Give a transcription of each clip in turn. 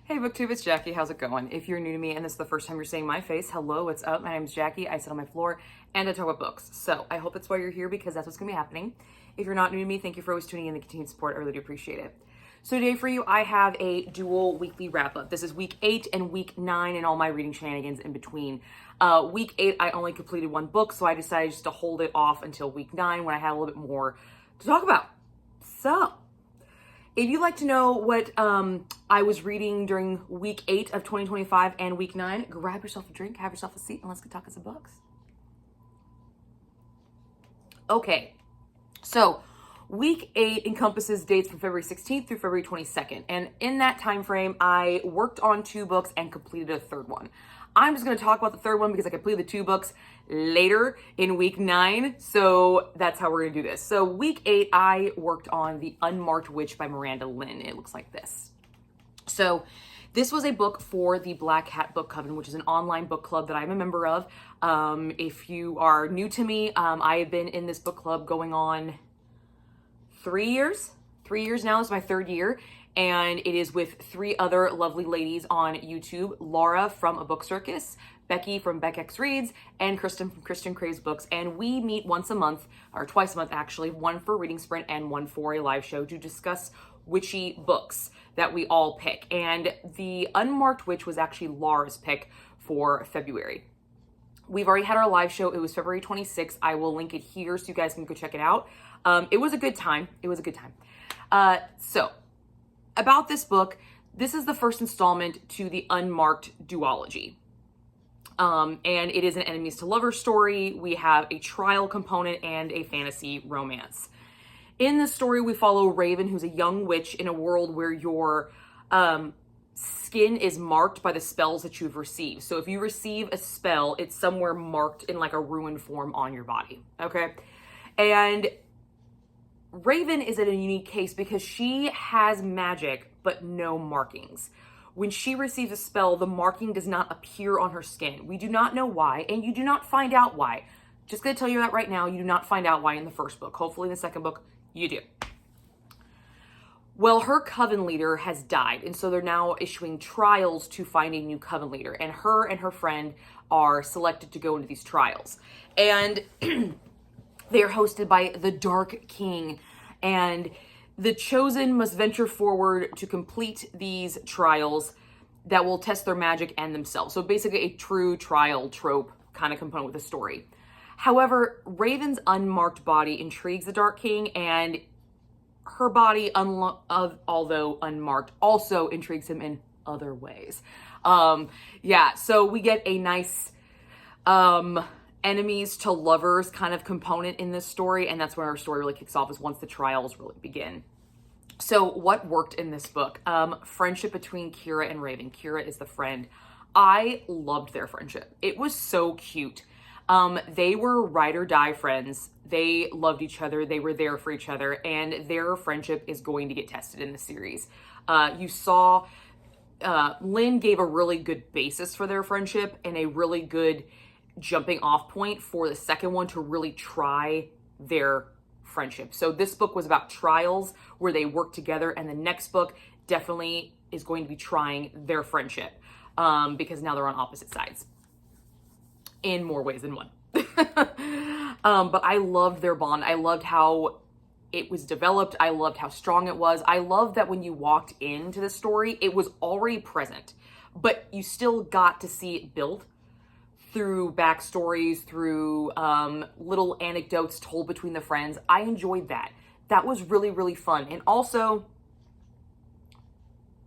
Hey BookTube, it's Jackie. How's it going? If you're new to me and this is the first time you're seeing my face, hello, what's up? My name is Jackie. I sit on my floor and I talk about books. So I hope that's why you're here because that's what's going to be happening. If you're not new to me, thank you for always tuning in and continued support. I really do appreciate it. So today for you, I have a dual weekly wrap up. This is week 8 and week 9 and all my reading shenanigans in between. Week 8, I only completed one book, so I decided just to hold it off until week 9 when I had a little bit more to talk about. So if you'd like to know what I was reading during week 8 of 2025 and week 9, grab yourself a drink, have yourself a seat, and let's get talking some books. Okay, so week 8 encompasses dates from February 16th through February 22nd. And in that time frame, I worked on 2 books and completed a third one. I'm just going to talk about the third one because I completed the 2 books later in week 9. So that's how we're going to do this. So week 8, I worked on The Unmarked Witch by Miranda Lynn. It looks like this. So this was a book for the Black Hat Book Coven, which is an online book club that I'm a member of. If you are new to me, I have been in this book club going on 3 years. 3 years now. This is my 3rd year. And it is with 3 other lovely ladies on YouTube. Laura from A Book Circus, Becky from FirstLadyReads, and Kristen from Christian Craves Books. And we meet once a month, or twice a month actually, one for Reading Sprint and one for a live show to discuss witchy books that we all pick. And The Unmarked Witch was actually Laura's pick for February. We've already had our live show. It was February 26th. I will link it here so you guys can go check it out. It was a good time. It was a good time. So about this book, this is the first installment to the Unmarked duology. And it is an enemies to lovers story. We have a trial component and a fantasy romance. In this story, we follow Raven, who's a young witch in a world where your skin is marked by the spells that you've received. So if you receive a spell, it's somewhere marked in like a ruined form on your body, okay? And Raven is in a unique case because she has magic, but no markings. When she receives a spell, the marking does not appear on her skin. We do not know why, and you do not find out why. Just gonna tell you that right now, you do not find out why in the first book. Hopefully in the second book, you do. Well, her coven leader has died, and so they're now issuing trials to find a new coven leader, and her friend are selected to go into these trials. And they are hosted by the Dark King, and the chosen must venture forward to complete these trials that will test their magic and themselves. So basically a true trial trope kind of component with the story. However, Raven's unmarked body intrigues the Dark King, and her body, although unmarked, also intrigues him in other ways. So we get a nice enemies to lovers kind of component in this story, and that's where our story really kicks off, is once the trials really begin. So what worked in this book? Friendship between Kira and Raven. Kira is the friend. I loved their friendship. It was so cute. They were ride or die friends. They loved each other. They were there for each other, and their friendship is going to get tested in the series. You saw Lynn gave a really good basis for their friendship and a really good jumping off point for the second one to really try their friendship. So this book was about trials where they work together, and the next book definitely is going to be trying their friendship because now they're on opposite sides in more ways than one. But I loved their bond. I loved how it was developed. I loved how strong it was. I loved that when you walked into the story, it was already present, but you still got to see it build through backstories, through little anecdotes told between the friends. I enjoyed that. That was really, really fun. And also,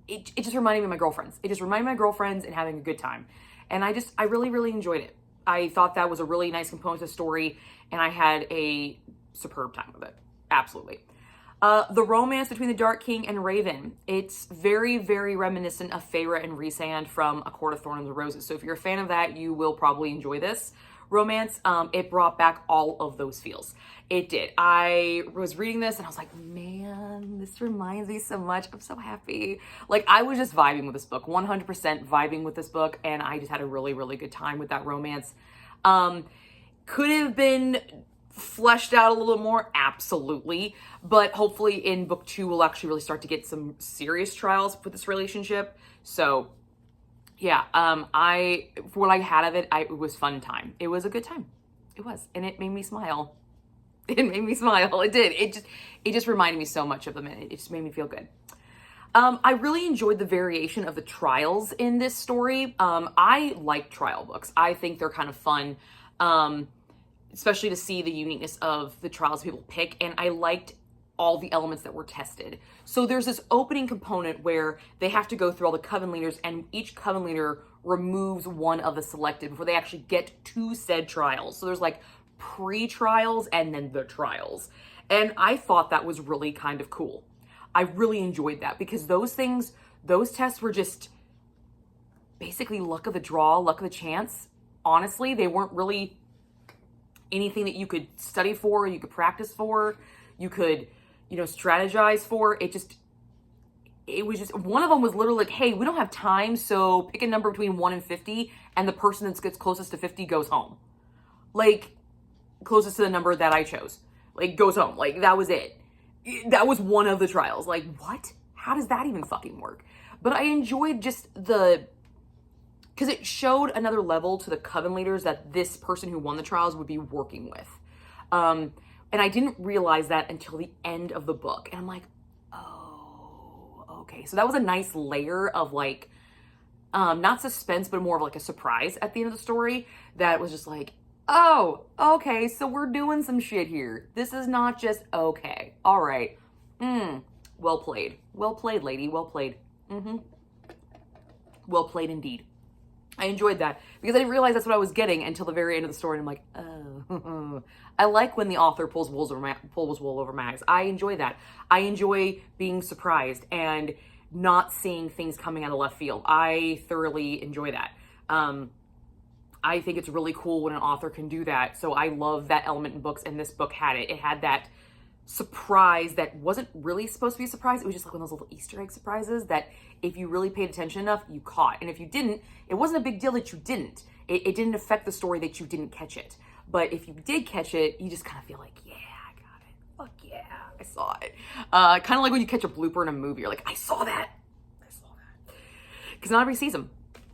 it just reminded me of my girlfriends. It just reminded me of my girlfriends and having a good time. And I really, really enjoyed it. I thought that was a really nice component of the story, and I had a superb time with it. Absolutely. The romance between the Dark King and Raven. It's very, very reminiscent of Feyre and Rhysand from A Court of Thorns and Roses. So if you're a fan of that, you will probably enjoy this romance. It brought back all of those feels. It did. I was reading this and I was like, man, this reminds me so much. I'm so happy. Like, I was just vibing with this book, 100% vibing with this book. And I just had a really, really good time with that romance. Could have been fleshed out a little more? Absolutely. But hopefully in book 2, we'll actually really start to get some serious trials with this relationship. So yeah, for what I had of it, it was fun time. It was a good time. It was. And it made me smile. It made me smile. It did. It just reminded me so much of them. And it just made me feel good. I really enjoyed the variation of the trials in this story. I like trial books. I think they're kind of fun, especially to see the uniqueness of the trials people pick. And I liked all the elements that were tested. So there's this opening component where they have to go through all the coven leaders, and each coven leader removes one of the selected before they actually get to said trials. So there's like pre-trials and then the trials. And I thought that was really kind of cool. I really enjoyed that because those tests were just basically luck of the draw, luck of the chance. Honestly, they weren't really anything that you could study for, you could practice for, you could, strategize for. It was just, one of them was literally like, hey, we don't have time, so pick a number between 1 and 50, and the person that gets closest to 50 goes home. Like, closest to the number that I chose. Like, goes home. Like, that was it. That was one of the trials. Like, what? How does that even fucking work? But I enjoyed just because it showed another level to the coven leaders that this person who won the trials would be working with. And I didn't realize that until the end of the book. And I'm like, oh, okay. So that was a nice layer of like, not suspense, but more of like a surprise at the end of the story that was just like, oh, okay, so we're doing some shit here. This is not just, okay, all right. Well played. Well played, lady. Well played. Well played indeed. I enjoyed that because I didn't realize that's what I was getting until the very end of the story. And I'm like, oh, I like when the author pulls wool over my eyes. I enjoy that. I enjoy being surprised and not seeing things coming out of left field. I thoroughly enjoy that. I think it's really cool when an author can do that. So I love that element in books, and this book had it. It had that surprise that wasn't really supposed to be a surprise. It was just like one of those little Easter egg surprises that if you really paid attention enough, you caught. And if you didn't, it wasn't a big deal that you didn't. It didn't affect the story that you didn't catch it. But if you did catch it, you just kind of feel like, yeah, I got it. Fuck yeah, I saw it. Kind of like when you catch a blooper in a movie. You're like, I saw that. Because not everybody sees them.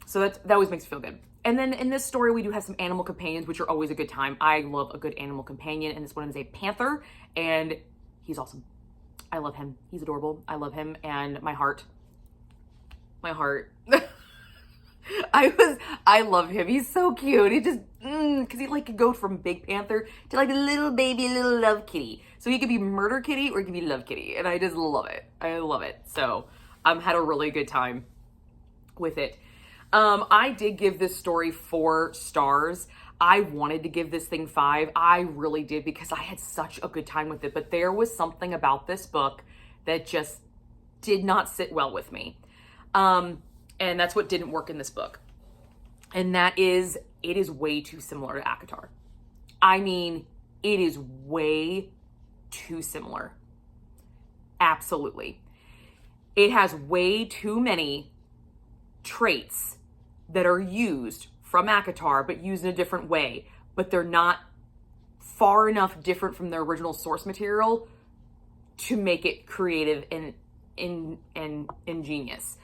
So that always makes me feel good. And then in this story, we do have some animal companions, which are always a good time. I love a good animal companion, and this one is a panther, and he's awesome. I love him. He's adorable. I love him, and my heart. I love him. He's so cute. He just, because he could go from big panther to like a little baby, little love kitty. So he could be murder kitty or he could be love kitty, and I just love it. I love it. So had a really good time with it. I did give this story 4 stars. I wanted to give this thing 5. I really did because I had such a good time with it. But there was something about this book that just did not sit well with me. And that's what didn't work in this book. And that is, it is way too similar to ACOTAR. I mean, it is way too similar. Absolutely. It has way too many traits that are used from ACOTAR, but used in a different way, but they're not far enough different from their original source material to make it creative and ingenious.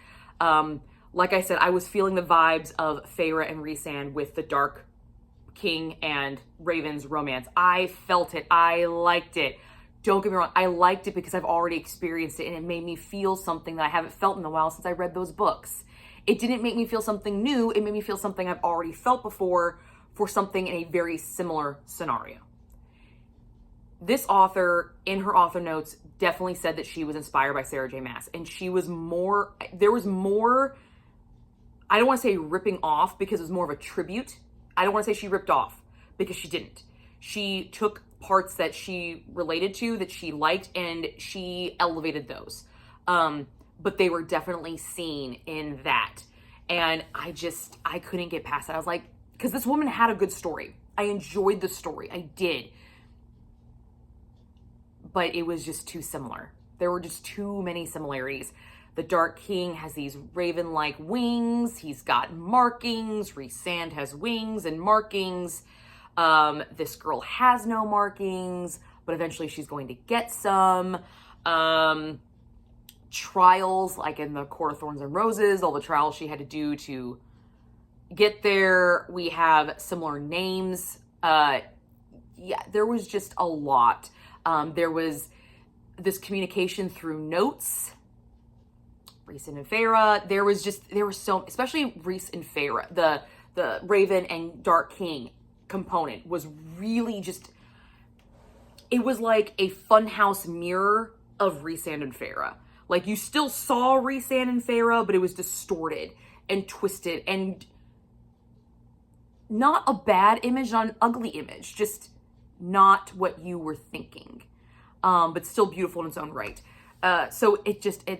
Like I said, I was feeling the vibes of Feyre and Rhysand with the Dark King and Raven's romance. I felt it. I liked it. Don't get me wrong. I liked it because I've already experienced it, and it made me feel something that I haven't felt in a while since I read those books. It didn't make me feel something new. It made me feel something I've already felt before for something in a very similar scenario. This author, in her author notes, definitely said that she was inspired by Sarah J. Maas. And there was more, I don't want to say ripping off because it was more of a tribute. I don't want to say she ripped off because she didn't. She took parts that she related to, that she liked, and she elevated those. But they were definitely seen in that. And I couldn't get past that. I was like, because this woman had a good story. I enjoyed the story. I did. But it was just too similar. There were just too many similarities. The Dark King has these raven-like wings. He's got markings. Rhysand has wings and markings. This girl has no markings, but eventually she's going to get some. Trials, like in the Court of Thorns and Roses, all the trials she had to do to get there. We have similar names. Yeah, there was just a lot. There was this communication through notes. Rhys and Feyre. There was so, especially Rhys and Feyre, the Raven and Dark King component was really just, it was like a funhouse mirror of Rhysand and Feyre. Like, you still saw Rhysand and Feyre, but it was distorted and twisted and not a bad image, not an ugly image, just not what you were thinking, but still beautiful in its own right. So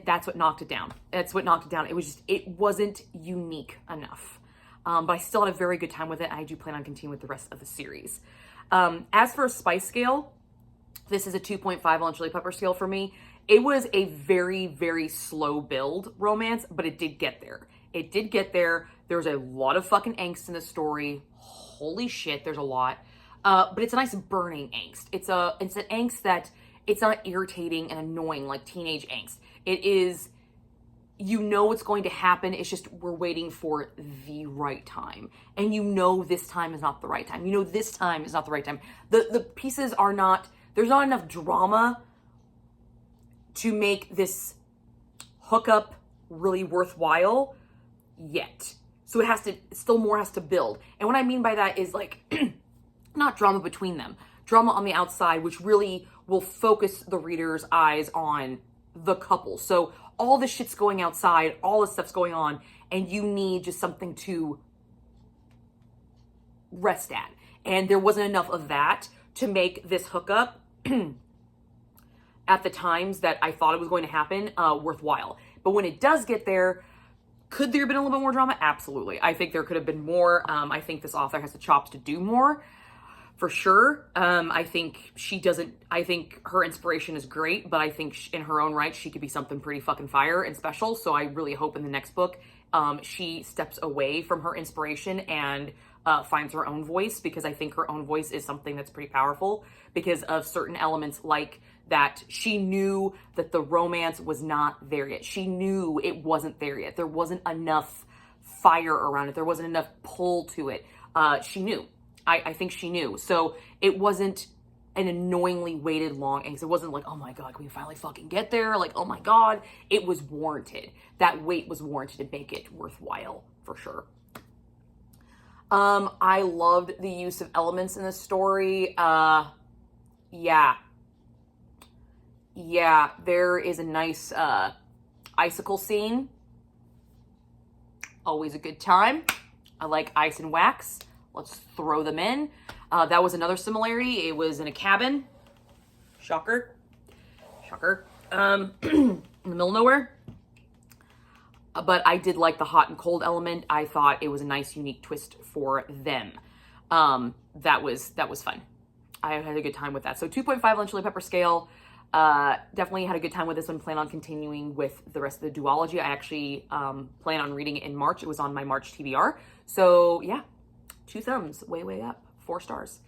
that's what knocked it down. That's what knocked it down. It wasn't unique enough. But I still had a very good time with it. I do plan on continuing with the rest of the series. As for a spice scale, this is a 2.5 on Chili Pepper scale for me. It was a very, very slow build romance, but it did get there. It did get there. There's a lot of fucking angst in the story. Holy shit, there's a lot. But it's a nice burning angst. It's an angst that it's not irritating and annoying like teenage angst. It is, you know what's going to happen. It's just we're waiting for the right time. And you know this time is not the right time. You know this time is not the right time. The pieces are not, there's not enough drama to make this hookup really worthwhile yet. So still more has to build. And what I mean by that is like, not drama between them, drama on the outside, which really will focus the reader's eyes on the couple. So all the shit's going outside, all the stuff's going on, and you need just something to rest at. And there wasn't enough of that to make this hookup at the times that I thought it was going to happen worthwhile. But when it does get there, could there have been a little bit more drama? Absolutely. I think there could have been more. I think this author has the chops to do more, for sure. I think her inspiration is great, but I think in her own right, she could be something pretty fucking fire and special. So I really hope in the next book, she steps away from her inspiration and finds her own voice, because I think her own voice is something that's pretty powerful because of certain elements like that. She knew that the romance was not there yet. She knew it wasn't there yet. There wasn't enough fire around it. There wasn't enough pull to it. She knew. I think she knew. So it wasn't an annoyingly waited long angst. It wasn't like, oh my God, can we finally fucking get there? Like, oh my God. It was warranted. That wait was warranted to make it worthwhile, for sure. I loved the use of elements in this story. Yeah, there is a nice icicle scene. Always a good time. I like ice and wax. Let's throw them in. That was another similarity. It was in a cabin. Shocker. In the middle of nowhere. But I did like the hot and cold element. I thought it was a nice, unique twist for them. That was fun. I had a good time with that. So 2.5 on Chili Pepper scale. Definitely had a good time with this one. Plan on continuing with the rest of the duology. I actually plan on reading it in March. It was on my March TBR. So yeah, 2 thumbs, way up, 4 stars.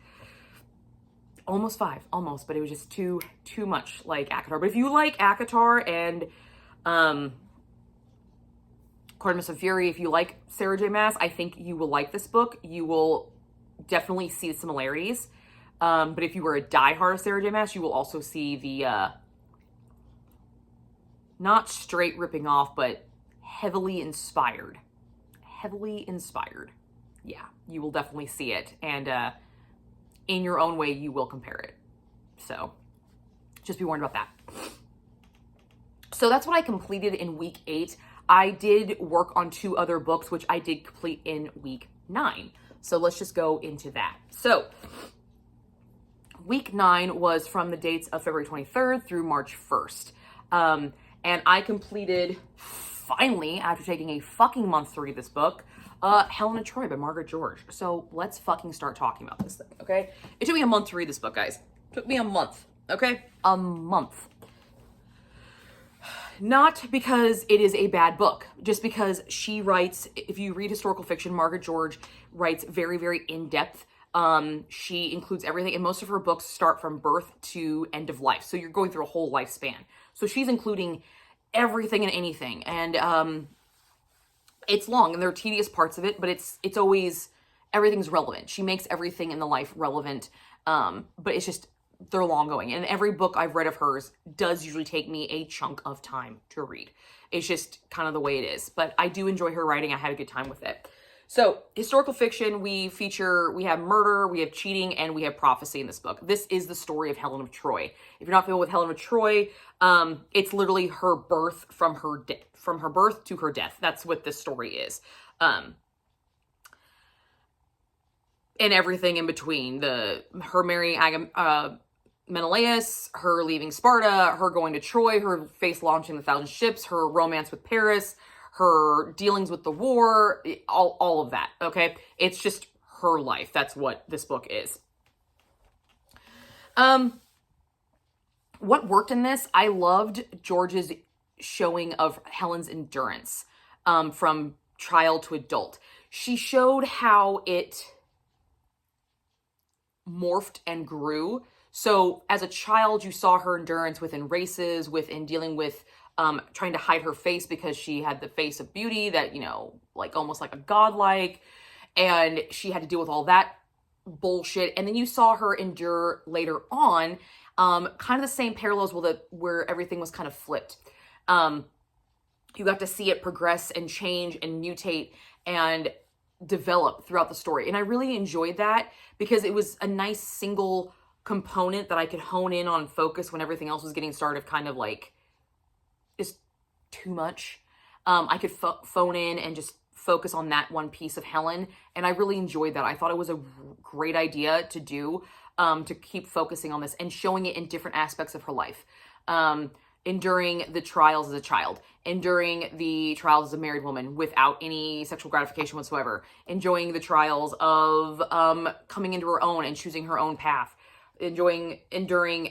Almost 5, but it was just too much like ACOTAR. But if you like ACOTAR and Court of Fury, if you like Sarah J. Maas, I think you will like this book. You will definitely see the similarities. But if you were a diehard of Sarah J. Maas, you will also see the, not straight ripping off, but heavily inspired. Yeah, you will definitely see it. And in your own way, you will compare it. So just be warned about that. So that's what I completed in week 8. I did work on 2 other books, which I did complete in week 9. So let's just go into that. So week 9 was from the dates of February 23rd through March 1st. And I completed, finally, after taking a fucking month to read this book, Helen of Troy by Margaret George. So let's fucking start talking about this thing, okay? It took me a month to read this book, guys. It took me a month, okay? A month. Not because it is a bad book, just because she writes, if you read historical fiction, Margaret George writes very, very in-depth She includes everything, and most of her books start from birth to end of life. So you're going through a whole lifespan. So she's including everything and anything. And it's long, and there are tedious parts of it, but it's always, everything's relevant. She makes everything in the life relevant. But it's just, they're long going. And every book I've read of hers does usually take me a chunk of time to read. It's just kind of the way it is. But I do enjoy her writing. I had a good time with it. So historical fiction, we have murder, we have cheating, and we have prophecy in this book. This is the story of Helen of Troy. If you're not familiar with Helen of Troy, it's literally her birth from her birth to her death. That's what this story is. And everything in between, her marrying Menelaus, her leaving Sparta, her going to Troy, her face launching the 1,000 ships, her romance with Paris, her dealings with the war, all of that, okay? It's just her life. That's what this book is. What worked in this, I loved George's showing of Helen's endurance from child to adult. She showed how it morphed and grew. So as a child, you saw her endurance within races, within dealing with trying to hide her face because she had the face of beauty that, like almost like a godlike, and she had to deal with all that bullshit. And then you saw her endure later on, kind of the same parallels where everything was kind of flipped. You got to see it progress and change and mutate and develop throughout the story. And I really enjoyed that because it was a nice single component that I could hone in on, focus when everything else was getting started, kind of like, is too much. I could phone in and just focus on that one piece of Helen. And I really enjoyed that. I thought it was a great idea to do, to keep focusing on this and showing it in different aspects of her life. Enduring the trials as a child, enduring the trials as a married woman without any sexual gratification whatsoever, enjoying the trials of coming into her own and choosing her own path, enduring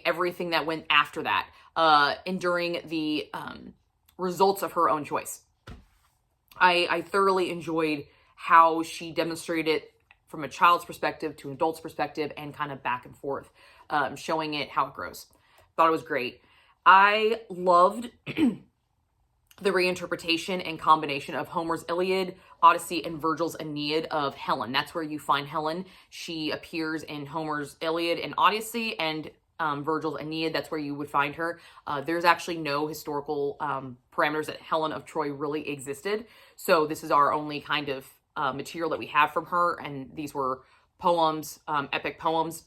everything that went after that, enduring the results of her own choice. I thoroughly enjoyed how she demonstrated it from a child's perspective to an adult's perspective and kind of back and forth, showing it how it grows. Thought it was great. I loved the reinterpretation and combination of Homer's Iliad, Odyssey, and Virgil's Aeneid of Helen. That's where you find Helen. She appears in Homer's Iliad and Odyssey, and Virgil's Aeneid, that's where you would find her. There's actually no historical parameters that Helen of Troy really existed. So this is our only kind of material that we have from her. And these were poems, epic poems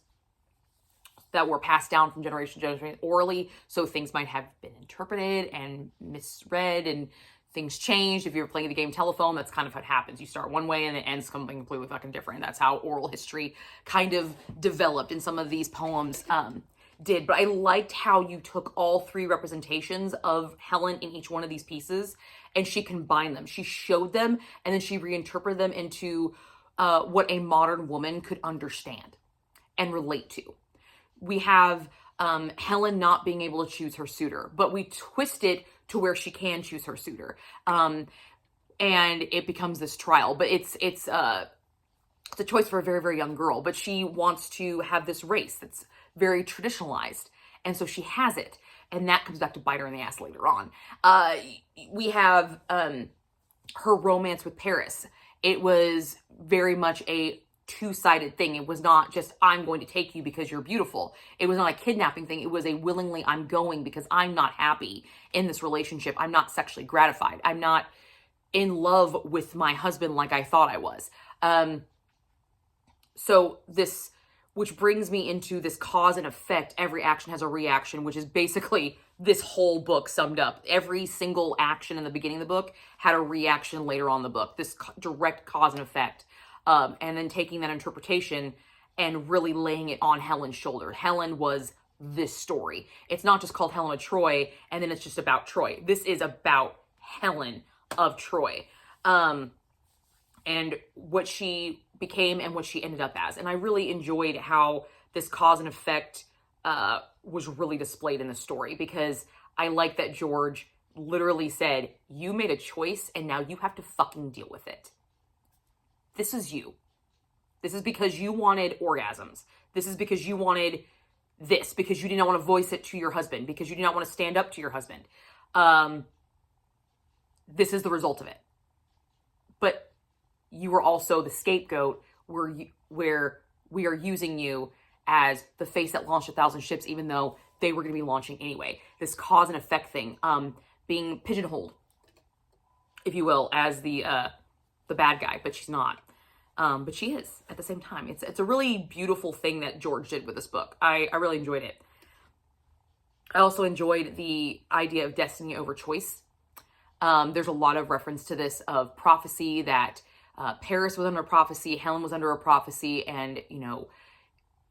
that were passed down from generation to generation orally. So things might have been interpreted and misread and things changed. If you're playing the game Telephone, that's kind of what happens. You start one way and it ends something completely fucking different. That's how oral history kind of developed, and some of these poems did. But I liked how you took all three representations of Helen in each one of these pieces and she combined them. She showed them and then she reinterpreted them into what a modern woman could understand and relate to. We have Helen not being able to choose her suitor, but we twist it to where she can choose her suitor. And it becomes this trial, but it's a choice for a very, very young girl, but she wants to have this race that's very traditionalized. And so she has it. And that comes back to bite her in the ass later on. We have her romance with Paris. It was very much a two-sided thing. It was not just, I'm going to take you because you're beautiful. It was not a kidnapping thing. It was a willingly, I'm going because I'm not happy in this relationship. I'm not sexually gratified. I'm not in love with my husband like I thought I was. So this, which brings me into this cause and effect. Every action has a reaction, which is basically this whole book summed up. Every single action in the beginning of the book had a reaction later on in the book. This direct cause and effect. And then taking that interpretation and really laying it on Helen's shoulder. Helen was this story. It's not just called Helen of Troy, and then it's just about Troy. This is about Helen of Troy. And what she became and what she ended up as. And I really enjoyed how this cause and effect was really displayed in the story, because I like that George literally said, you made a choice and now you have to fucking deal with it. This is you. This is because you wanted orgasms. This is because you wanted this, because you did not want to voice it to your husband, because you did not want to stand up to your husband. This is the result of it. But you were also the scapegoat where we are using you as the face that launched 1,000 ships, even though they were going to be launching anyway. This cause and effect thing, being pigeonholed, if you will, as the bad guy, but she's not. But she is at the same time. It's a really beautiful thing that George did with this book. I really enjoyed it. I also enjoyed the idea of destiny over choice. There's a lot of reference to this of prophecy, that Paris was under prophecy, Helen was under a prophecy, and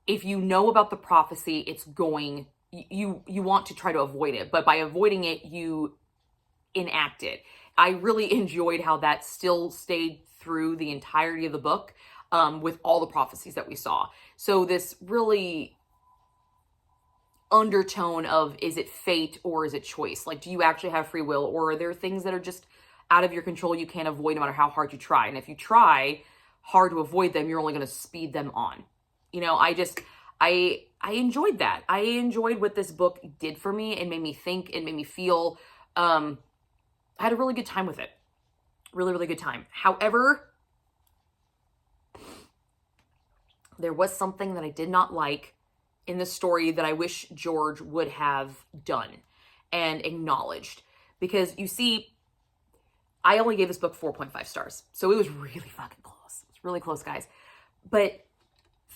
if you know about the prophecy, it's going, you want to try to avoid it, but by avoiding it, you enact it. I really enjoyed how that still stayed through the entirety of the book, with all the prophecies that we saw. So this really undertone of, is it fate or is it choice? Like, do you actually have free will, or are there things that are just out of your control you can't avoid no matter how hard you try? And if you try hard to avoid them, you're only going to speed them on. I enjoyed that. I enjoyed what this book did for me. It made me think. It made me feel. I had a really good time with it. Really, really good time. However, there was something that I did not like in the story that I wish George would have done and acknowledged. Because you see, I only gave this book 4.5 stars. So it was really fucking close. It's really close, guys. But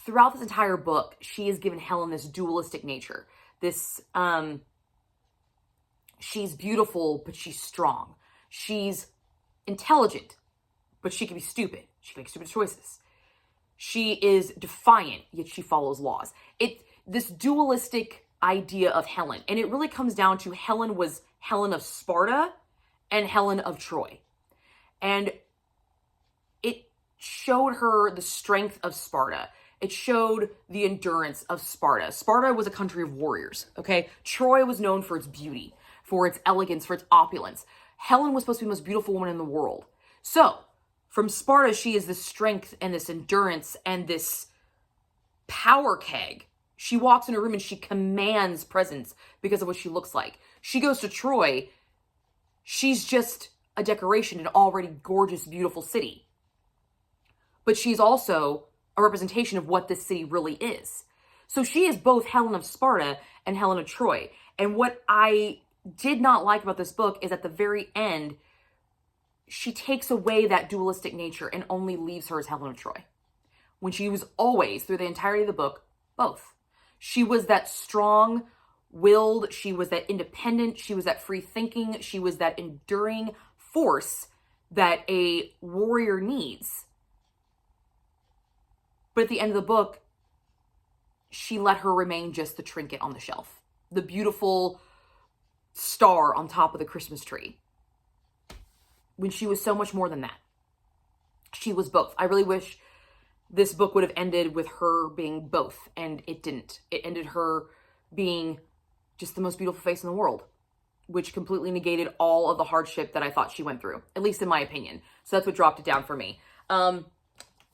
throughout this entire book, she has given Helen this dualistic nature. This, she's beautiful, but she's strong. She's intelligent, but she can be stupid. She can make stupid choices. She is defiant, yet she follows laws. This dualistic idea of Helen, and it really comes down to Helen was Helen of Sparta and Helen of Troy. And it showed her the strength of Sparta. It showed the endurance of Sparta. Sparta was a country of warriors, okay? Troy was known for its beauty, for its elegance, for its opulence. Helen was supposed to be the most beautiful woman in the world. So, from Sparta, she is this strength and this endurance and this power keg. She walks in a room and she commands presence because of what she looks like. She goes to Troy. She's just a decoration in an already gorgeous, beautiful city. But she's also a representation of what this city really is. So she is both Helen of Sparta and Helen of Troy. And what I did not like about this book is at the very end, she takes away that dualistic nature and only leaves her as Helen of Troy. When she was always, through the entirety of the book, both. She was that strong-willed, she was that independent, she was that free-thinking, she was that enduring force that a warrior needs. But at the end of the book, she let her remain just the trinket on the shelf. The beautiful star on top of the Christmas tree. When she was so much more than that. She was both. I really wish this book would have ended with her being both, and it didn't. It ended her being just the most beautiful face in the world, which completely negated all of the hardship that I thought she went through, at least in my opinion. So that's what dropped it down for me.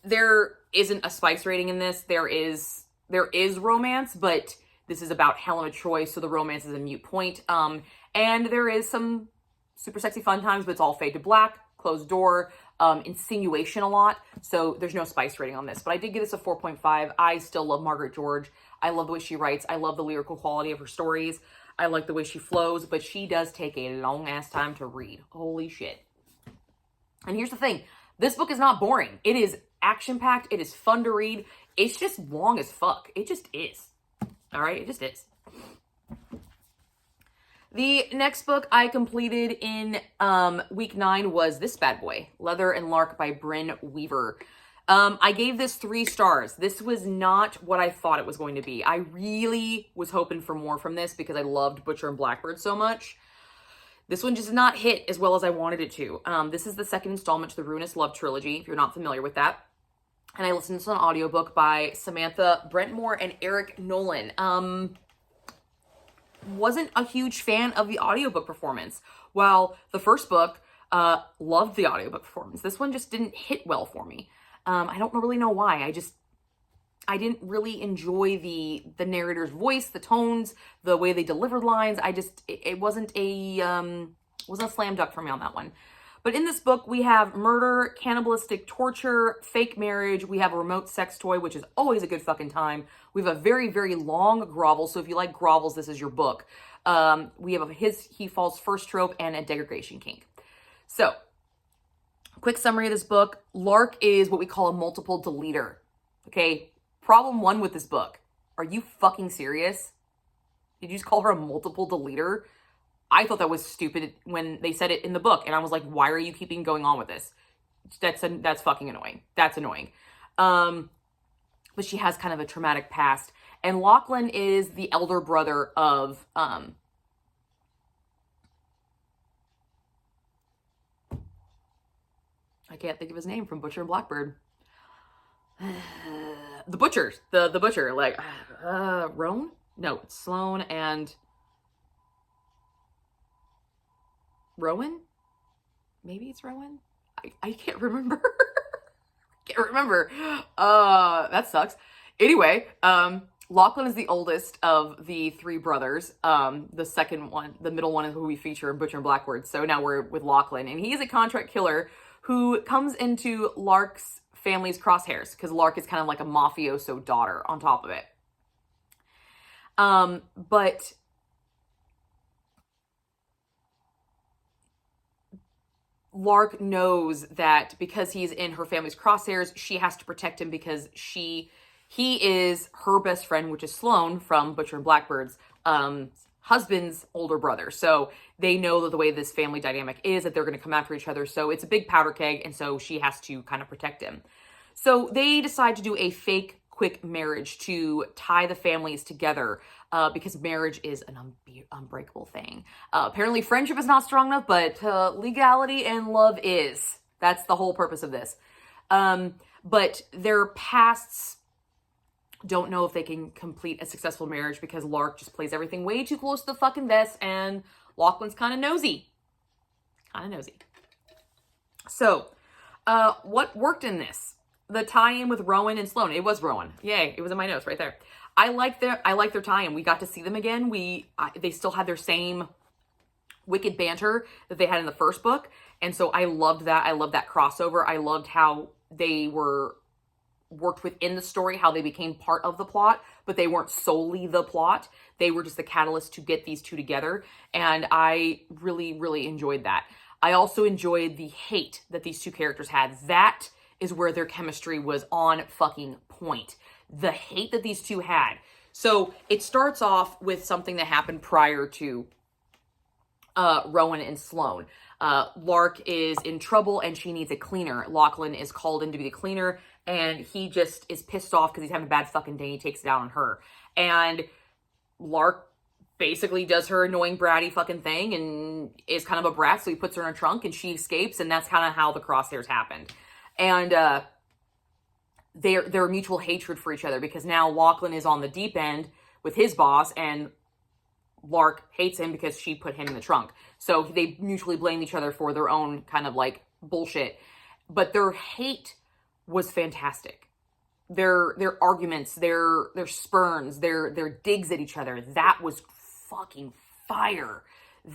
There isn't a spice rating in this. There is romance, but this is about Helen of Troy, so the romance is a moot point. And there is some super sexy fun times, but it's all fade to black, closed door, insinuation a lot. So there's no spice rating on this, but I did give this a 4.5. I still love Margaret George. I love the way she writes. I love the lyrical quality of her stories. I like the way she flows, but she does take a long ass time to read. Holy shit. And here's the thing. This book is not boring. It is action-packed. It is fun to read. It's just long as fuck. It just is. All right? It just is. The next book I completed in week 9 was this bad boy, Leather and Lark by Brynne Weaver. I gave this 3 stars. This was not what I thought it was going to be. I really was hoping for more from this because I loved Butcher and Blackbird so much. This one just did not hit as well as I wanted it to. This is the second installment to the Ruinous Love trilogy, if you're not familiar with that. And I listened to an audiobook by Samantha Brentmore and Eric Nolan. Wasn't a huge fan of the audiobook performance. While the first book, loved the audiobook performance. This one just didn't hit well for me. I don't really know why. I didn't really enjoy the narrator's voice, the tones, the way they delivered lines. It wasn't a slam dunk for me on that one. But in this book, we have murder, cannibalistic torture, fake marriage. We have a remote sex toy, which is always a good fucking time. We have a very, very long grovel. So if you like grovels, this is your book. We have he falls first trope and a degradation kink. So, quick summary of this book. Lark is what we call a multiple deleter. Okay, problem one with this book. Are you fucking serious? Did you just call her a multiple deleter? I thought that was stupid when they said it in the book. And I was like, why are you keeping going on with this? That's fucking annoying. That's annoying. But she has kind of a traumatic past. And Lachlan is the elder brother of, I can't think of his name from Butcher and Blackbird. The butcher, the butcher, like, Roan? No, it's Sloane and Rowan? Maybe it's Rowan? I can't remember. Can't remember. That sucks. Anyway, Lachlan is the oldest of the three brothers. The second one, the middle one is who we feature in Butcher and Blackbird. So now we're with Lachlan, and he is a contract killer who comes into Lark's family's crosshairs because Lark is kind of like a mafioso daughter on top of it. But Lark knows that because he's in her family's crosshairs, she has to protect him because he is her best friend, which is Sloane from Butcher and Blackbird's husband's older brother. So they know that the way this family dynamic is that they're going to come after each other. So it's a big powder keg. And so she has to kind of protect him. So they decide to do a fake quick marriage to tie the families together because marriage is an unbreakable thing. Apparently friendship is not strong enough, but legality and love is. That's the whole purpose of this. But their pasts don't know if they can complete a successful marriage because Lark just plays everything way too close to the fucking vest and Lachlan's kind of nosy. So, what worked in this? The tie-in with Rowan and Sloane. It was Rowan. Yay, it was in my notes right there. I like their tie-in. We got to see them again. They still had their same wicked banter that they had in the first book. And so I loved that. I loved that crossover. I loved how they worked within the story, how they became part of the plot, but they weren't solely the plot. They were just the catalyst to get these two together. And I really, really enjoyed that. I also enjoyed the hate that these two characters had. That is where their chemistry was on fucking point. The hate that these two had. So it starts off with something that happened prior to Rowan and Sloane. Lark is in trouble and she needs a cleaner. Lachlan is called in to be the cleaner and he just is pissed off because he's having a bad fucking day. He takes it out on her. And Lark basically does her annoying bratty fucking thing and is kind of a brat. So he puts her in a trunk and she escapes. And that's kind of how the crosshairs happened. And their mutual hatred for each other because now Lachlan is on the deep end with his boss and Lark hates him because she put him in the trunk. So they mutually blame each other for their own kind of like bullshit. But their hate was fantastic. Their arguments, their spurns, their digs at each other, that was fucking fire.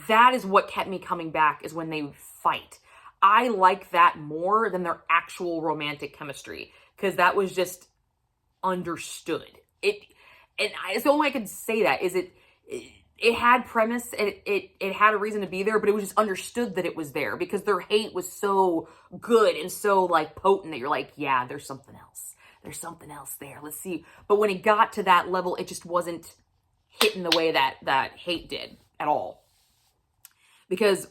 That is what kept me coming back, is when they fight. I like that more than their actual romantic chemistry because that was just understood. It's the only way I could say that is it had premise, it had a reason to be there, but it was just understood that it was there because their hate was so good and so like potent that you're like, yeah, there's something else. There's something else there. Let's see. But when it got to that level, it just wasn't hitting the way that hate did at all. Because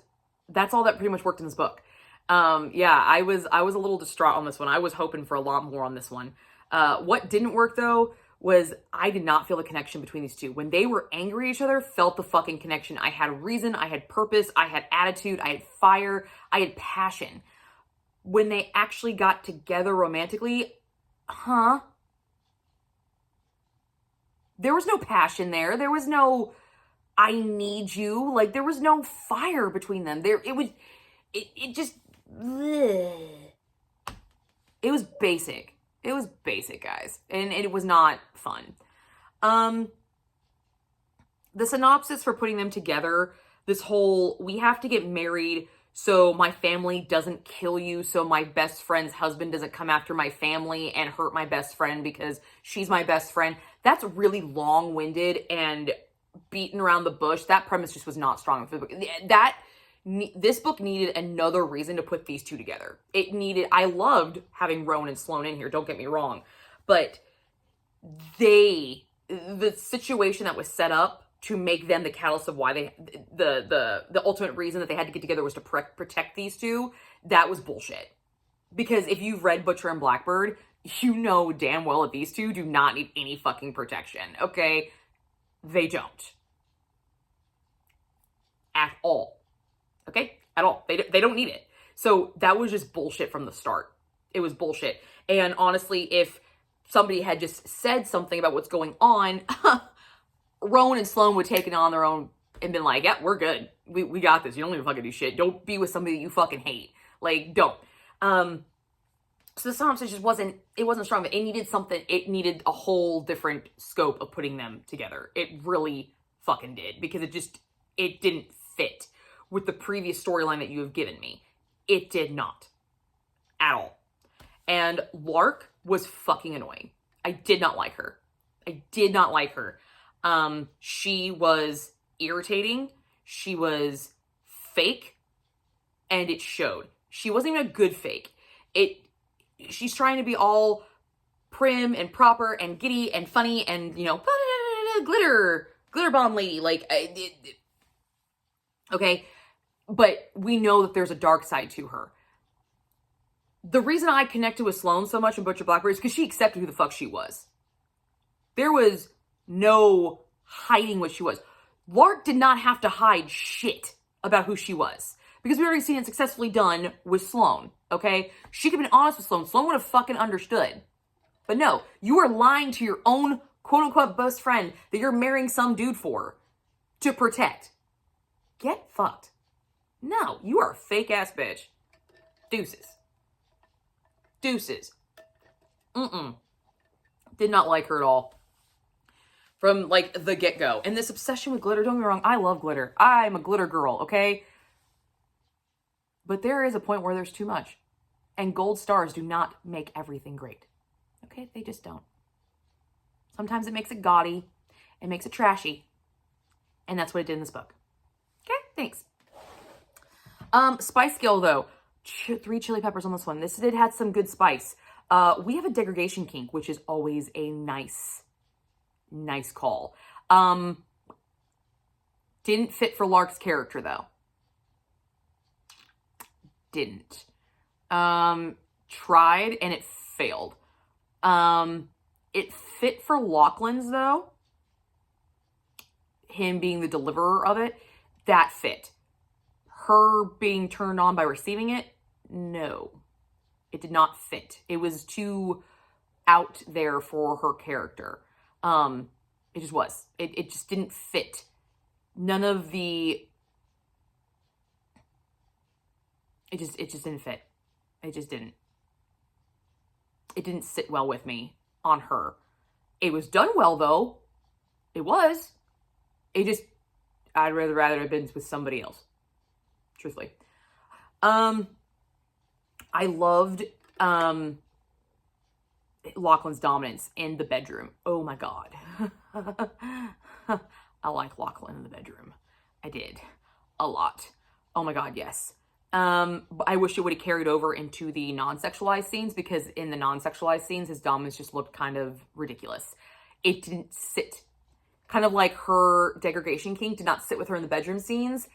that's all that pretty much worked in this book. Yeah, I was a little distraught on this one. I was hoping for a lot more on this one. What didn't work though was I did not feel the connection between these two. When they were angry at each other, felt the fucking connection. I had reason, I had purpose, I had attitude, I had fire, I had passion. When they actually got together romantically, there was no passion there. There was no, I need you. Like, there was no fire between them. It It was basic. It was basic, guys. And it was not fun. The synopsis for putting them together, this whole, we have to get married so my family doesn't kill you, so my best friend's husband doesn't come after my family and hurt my best friend because she's my best friend. That's really long-winded and beaten around the bush. That premise just was not strong for the book. This book needed another reason to put these two together. I loved having Roan and Sloane in here, don't get me wrong, but the situation that was set up to make them the catalyst of why the ultimate reason that they had to get together was to protect these two, that was bullshit. Because if you've read Butcher and Blackbird, you know damn well that these two do not need any fucking protection, okay? They don't. At all. Okay? At all. They don't need it. So that was just bullshit from the start. It was bullshit. And honestly, if somebody had just said something about what's going on, Roan and Sloane would take it on their own and been like, yeah, we're good. We got this. You don't even fucking do shit. Don't be with somebody that you fucking hate. Like, don't. So the synopsis just wasn't strong. But it needed something. It needed a whole different scope of putting them together. It really fucking did. Because it didn't fit with the previous storyline that you have given me. It did not. At all. And Lark was fucking annoying. I did not like her. She was irritating. She was fake. And it showed. She wasn't even a good fake. She's trying to be all prim and proper and giddy and funny and, glitter bomb lady. Okay. But we know that there's a dark side to her. The reason I connected with Sloane so much in Butcher Blackbird is because she accepted who the fuck she was. There was no hiding what she was. Lark did not have to hide shit about who she was. Because we already seen it successfully done with Sloane, okay? She could have been honest with Sloane. Sloane would have fucking understood. But no, you are lying to your own quote-unquote best friend that you're marrying some dude for to protect. Get fucked. No, you are a fake-ass bitch. Deuces. Did not like her at all. From, the get-go. And this obsession with glitter, don't get me wrong, I love glitter. I'm a glitter girl, okay? But there is a point where there's too much. And gold stars do not make everything great. Okay? They just don't. Sometimes it makes it gaudy. It makes it trashy. And that's what it did in this book. Okay? Thanks. Spice scale, though. 3 chili peppers on this one. This did have some good spice. We have a degradation kink, which is always a nice call. Didn't fit for Lark's character, though. Didn't. Tried and it failed. It fit for Lachlan's, though. Him being the deliverer of it, that fit. Her being turned on by receiving it, no. It did not fit. It was too out there for her character. It just was. It just didn't fit. None of the... It just didn't fit. It just didn't. It didn't sit well with me on her. It was done well, though. It was. I'd rather have been with somebody else. Truthfully. I loved Lachlan's dominance in the bedroom. Oh my God. I like Lachlan in the bedroom. I did. A lot. Oh my God, yes. I wish it would have carried over into the non-sexualized scenes, because in the non-sexualized scenes, his dominance just looked kind of ridiculous. It didn't sit. Kind of like her degradation kink did not sit with her in the bedroom scenes.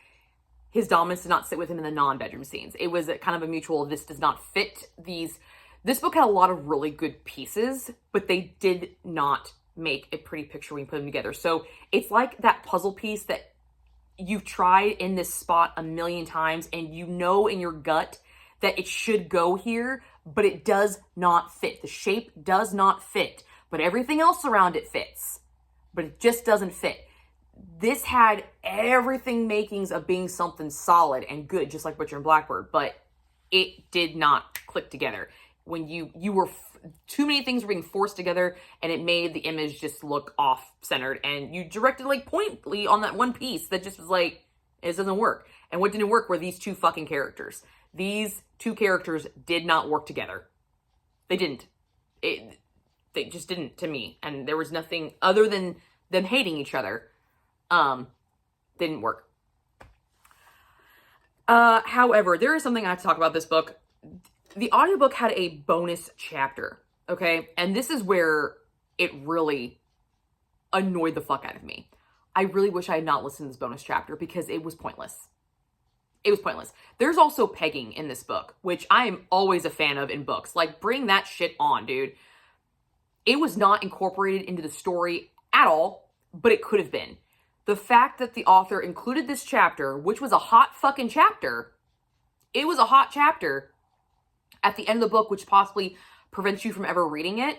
His dominance did not sit with him in the non-bedroom scenes. It was kind of a mutual, this does not fit these. This book had a lot of really good pieces, but they did not make a pretty picture when you put them together. So it's like that puzzle piece that you've tried in this spot a million times, and you know in your gut that it should go here, but it does not fit. The shape does not fit, but everything else around it fits, but it just doesn't fit. This had everything makings of being something solid and good, just like Butcher and Blackbird, but it did not click together. when you were, too many things were being forced together and it made the image just look off-centered, and you directed like pointedly on that one piece that just was like, it doesn't work. And what didn't work were these two fucking characters. These two characters did not work together. They didn't. They just didn't, to me. And there was nothing other than them hating each other. Didn't work. However, there is something I have to talk about this book. The audiobook had a bonus chapter, okay? And this is where it really annoyed the fuck out of me. I really wish I had not listened to this bonus chapter because it was pointless. It was pointless. There's also pegging in this book, which I am always a fan of in books. Like, bring that shit on, dude. It was not incorporated into the story at all, but it could have been. The fact that the author included this chapter, which was a hot fucking chapter, it was a hot chapter at the end of the book, which possibly prevents you from ever reading it.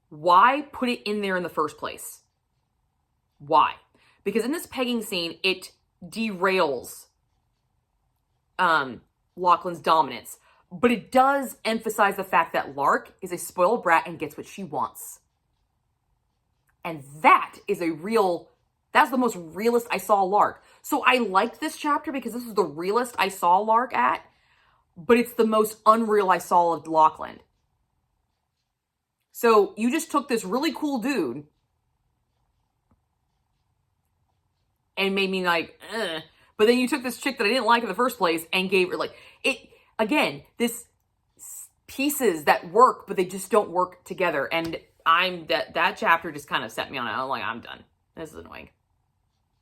Why put it in there in the first place? Why? Because in this pegging scene, it derails Lachlan's dominance, but it does emphasize the fact that Lark is a spoiled brat and gets what she wants. And that is that's the most realist I saw Lark. So I liked this chapter because this is the realest I saw Lark at, but it's the most unreal I saw of Lachlan. So you just took this really cool dude and made me like, ugh. But then you took this chick that I didn't like in the first place and gave her like, it, again, this pieces that work, but they just don't work together. And that chapter just kind of set me on it. I'm like, I'm done. This is annoying.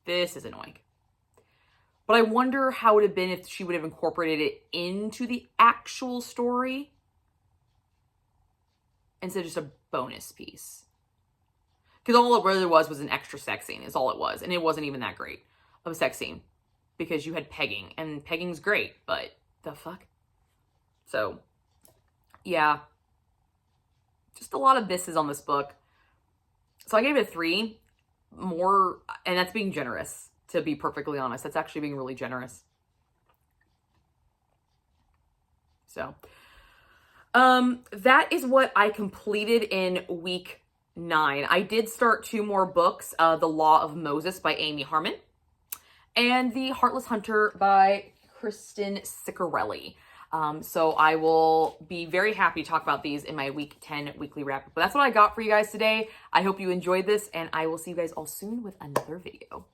This is annoying. But I wonder how it would have been if she would have incorporated it into the actual story instead of just a bonus piece. Because all it really was an extra sex scene is all it was. And it wasn't even that great of a sex scene. Because you had pegging. And pegging's great. But the fuck? So, yeah. Just a lot of misses on this book. So I gave it a 3. More, and that's being generous, to be perfectly honest. That's actually being really generous. So, that is what I completed in week 9. I did start 2 more books, The Law of Moses by Amy Harmon, and The Heartless Hunter by Kristen Ciccarelli. So I will be very happy to talk about these in my week 10 weekly wrap. But that's what I got for you guys today. I hope you enjoyed this, and I will see you guys all soon with another video.